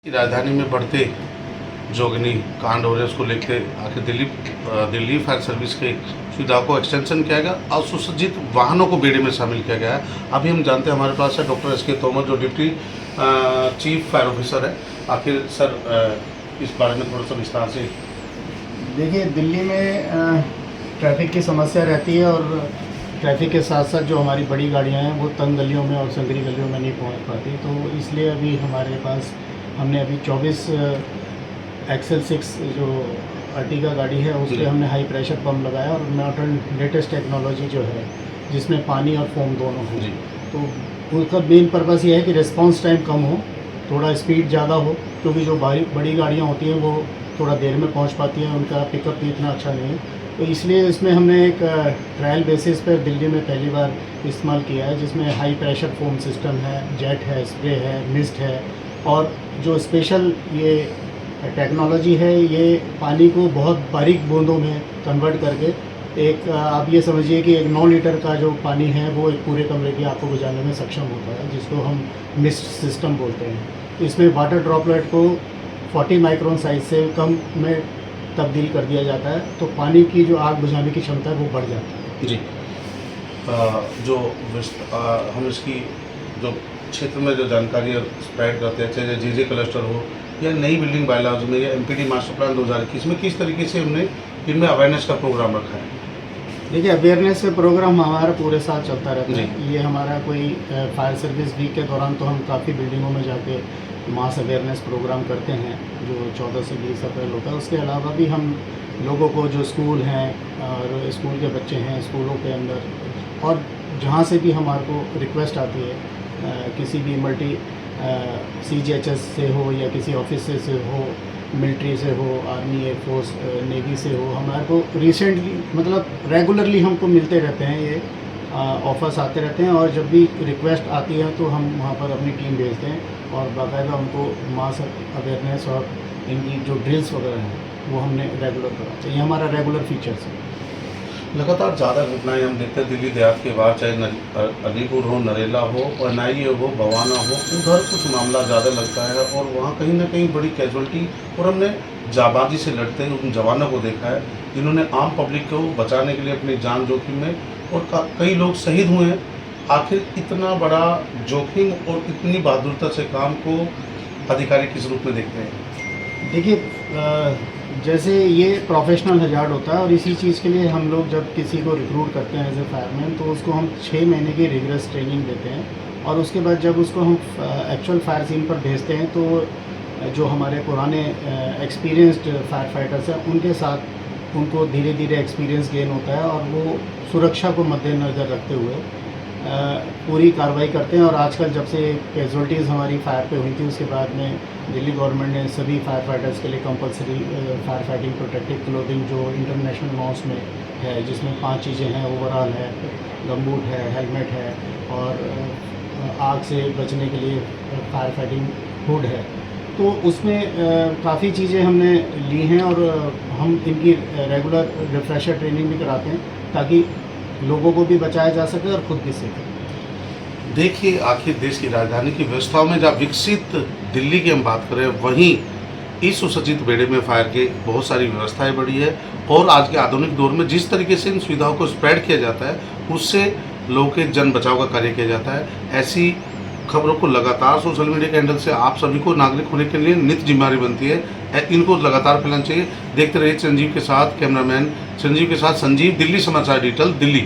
की राजधानी में बढ़ते जोगनी कांड हो रहे उसको लेकर आखिर दिल्ली फायर सर्विस के सुविधा को एक्सटेंशन किया गया और सुसज्जित वाहनों को बेड़े में शामिल किया गया है। अभी हम जानते हैं हमारे पास है डॉक्टर एस के तोमर जो डिप्टी चीफ फायर ऑफिसर है। आखिर सर इस बारे में थोड़ा सा विस्तार से। देखिए, दिल्ली में ट्रैफिक की समस्या रहती है और ट्रैफिक के साथ साथ जो हमारी बड़ी गाड़ियां हैं वो तंग गलियों में और संकरी गलियों में नहीं पहुंच पाती। तो इसलिए अभी हमारे पास हमने अभी 24 एक्सेल 6 जो अर्टिगा गाड़ी है उस पर हमने हाई प्रेशर पम्प लगाया और मॉडर्न लेटेस्ट टेक्नोलॉजी जो है जिसमें पानी और फोम दोनों हो। तो उसका मेन पर्पस ये है कि रिस्पांस टाइम कम हो, थोड़ा स्पीड ज़्यादा हो, क्योंकि जो बड़ी गाड़ियाँ होती हैं वो थोड़ा देर में पहुंच पाती हैं, उनका पिकअप भी इतना अच्छा नहीं है। तो इसलिए इसमें हमने एक ट्रायल बेसिस पर दिल्ली में पहली बार इस्तेमाल किया है, जिसमें हाई प्रेशर फोम सिस्टम है, जेट है, स्प्रे है, मिस्ट है और जो स्पेशल ये टेक्नोलॉजी है ये पानी को बहुत बारीक बूंदों में कन्वर्ट करके एक आप ये समझिए कि एक 9 लीटर का जो पानी है वो एक पूरे कमरे की आग को बुझाने में सक्षम होता है, जिसको हम मिस्ट सिस्टम बोलते हैं। इसमें वाटर ड्रॉपलेट को 40 माइक्रोन साइज से कम में तब्दील कर दिया जाता है, तो पानी की जो आग बुझाने की क्षमता है वो बढ़ जाती है। जी हम इसकी जो क्षेत्र में जो जानकारी स्प्रेड करते हैं, चाहे जे क्लस्टर हो या नई बिल्डिंग बायलॉज में या एमपीडी मास्टर प्लान 2021 में किस तरीके से हमने इनमें अवेयरनेस का प्रोग्राम रखा है? देखिए, अवेयरनेस का प्रोग्राम हमारा पूरे साल चलता रहता है। ये हमारा कोई फायर सर्विस वीक के दौरान तो हम काफ़ी बिल्डिंगों में जाके मास अवेयरनेस प्रोग्राम करते हैं जो 14 से 20 अप्रैल होता है। उसके अलावा भी हम लोगों को जो स्कूल हैं और स्कूल के बच्चे हैं स्कूलों के अंदर और जहाँ से भी हमारे को रिक्वेस्ट आती है किसी भी मल्टी CGHS से हो या किसी ऑफिस से हो, मिलिट्री से हो, आर्मी, एयरफोर्स, नेवी से हो, हमारे को रिसेंटली मतलब रेगुलरली हमको मिलते रहते हैं, ये ऑफर्स आते रहते हैं और जब भी रिक्वेस्ट आती है तो हम वहाँ पर अपनी टीम भेजते हैं और बाकायदा उनको मास अवेयरनेस और इनकी जो ड्रिल्स वगैरह हैं वो हमने रेगुलर कराते हैं। ये हमारा रेगुलर फीचर्स है। लगातार ज़्यादा घटनाएं हम देखते हैं दिल्ली देहात के बाहर, चाहे अलीपुर हो, नरेला हो, NIA हो, बवाना हो, उधर कुछ मामला ज़्यादा लगता है और वहाँ कहीं ना कहीं बड़ी कैजुअलिटी और हमने जाबाजी से लड़ते हैं उन जवानों को देखा है जिन्होंने आम पब्लिक को बचाने के लिए अपनी जान जोखिम में और कई लोग शहीद हुए हैं। आखिर इतना बड़ा जोखिम और इतनी बहादुरता से काम को अधिकारी किस रूप में देखते हैं? देखिए, जैसे ये प्रोफेशनल हजार्ड होता है और इसी चीज़ के लिए हम लोग जब किसी को रिक्रूट करते हैं एज ए फायरमैन तो उसको हम 6 महीने की रिगरस ट्रेनिंग देते हैं और उसके बाद जब उसको हम एक्चुअल फायर सीन पर भेजते हैं तो जो हमारे पुराने एक्सपीरियंस्ड फायर फाइटर्स हैं उनके साथ उनको धीरे धीरे एक्सपीरियंस गेन होता है और वो सुरक्षा को मद्देनज़र रखते हुए पूरी कार्रवाई करते हैं। और आजकल जब से कैजुअल्टीज़ हमारी फायर पे हुई थी उसके बाद में दिल्ली गवर्नमेंट ने सभी फायर फाइटर्स के लिए compulsory fire fighting protective clothing जो इंटरनेशनल नॉर्म्स में है, जिसमें 5 चीज़ें हैं, ओवरऑल है, गमबूट है, हेलमेट है और आग से बचने के लिए फायर फाइटिंग हुड है। तो उसमें काफ़ी चीज़ें हमने ली हैं और हम इनकी रेगुलर रिफ्रेशर ट्रेनिंग भी कराते हैं ताकि लोगों को भी बचाया जा सके और खुद भी सीखें। देखिए, आखिर देश की राजधानी की व्यवस्थाओं में जब विकसित दिल्ली की हम बात करें वहीं इस सुसज्जित बेड़े में फायर की बहुत सारी व्यवस्थाएं बढ़ी है और आज के आधुनिक दौर में जिस तरीके से इन सुविधाओं को स्प्रेड किया जाता है उससे लोगों के जन बचाव का कार्य किया जाता है। ऐसी खबरों को लगातार सोशल मीडिया के हैंडल से आप सभी को नागरिक होने के लिए नित्य जिम्मेदारी बनती है, इनको लगातार फैलाना चाहिए। देखते रहिए संजीव के साथ, कैमरामैन संजीव के साथ संजीव, दिल्ली समाचार डिजिटल, दिल्ली।